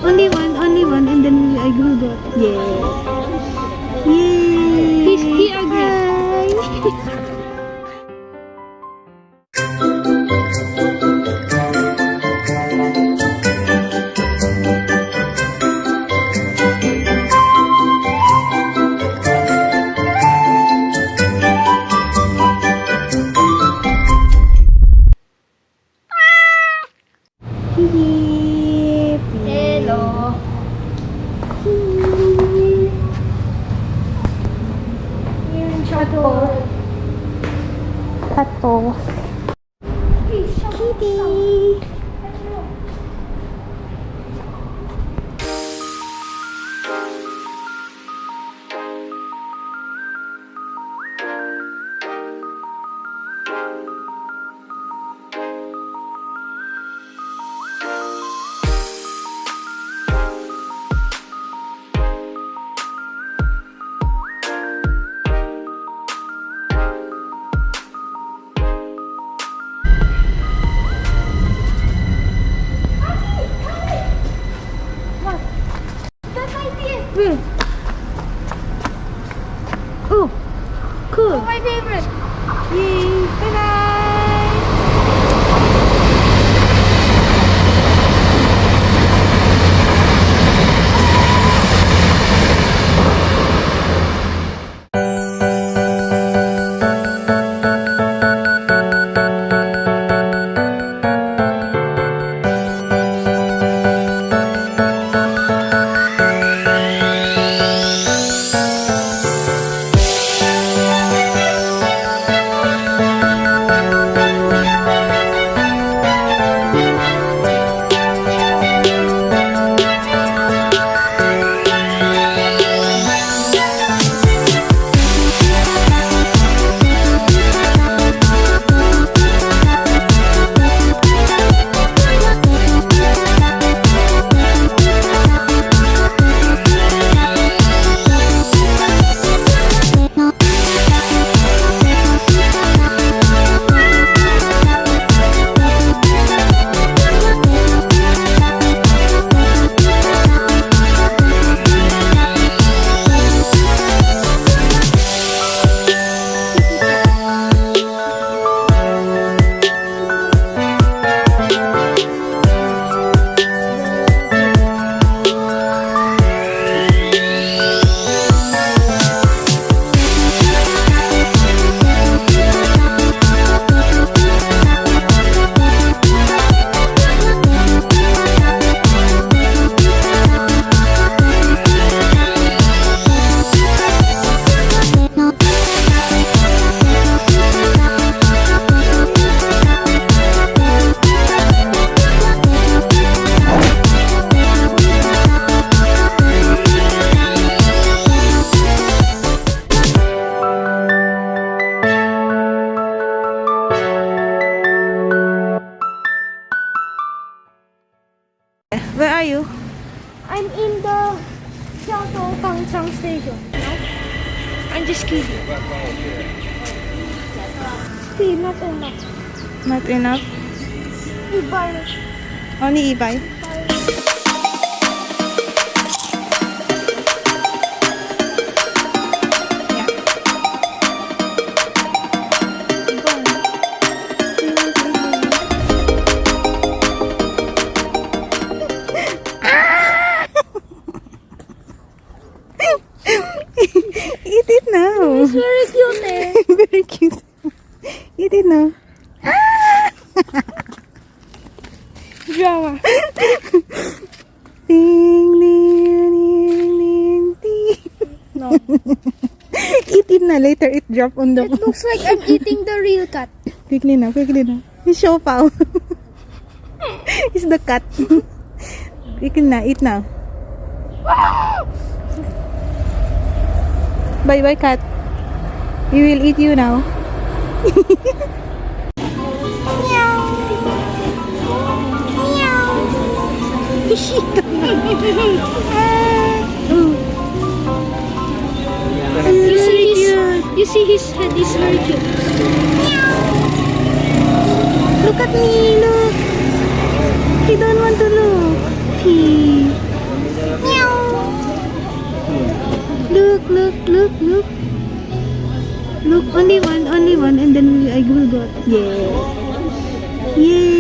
Only one, and then I grew that. Yeah. Yay! He agreed. Hello. Kato. Kitty. Where? Oh, cool. My favorite. Yay! Bye-bye! Where are you? I'm in the Qiaotou Cat station. I'm just kidding. See, not enough. Not enough. E-bike. Only e-bike. Eat it now. It's very cute eh. Very cute. Eat it now. Drama. Ding, ding, ding, ding, ding. No. Eat it na. Later it drop on the... It looks like I'm eating the real cat. Quickly na, quickly na. It's show pao. It's the cat. Quickly na, eat now. Bye bye cat. We will eat you now. You see his head is very cute. Look at me, look. He don't want to look. He. look, look. Look, only one, and then I will go. Yeah. Yay!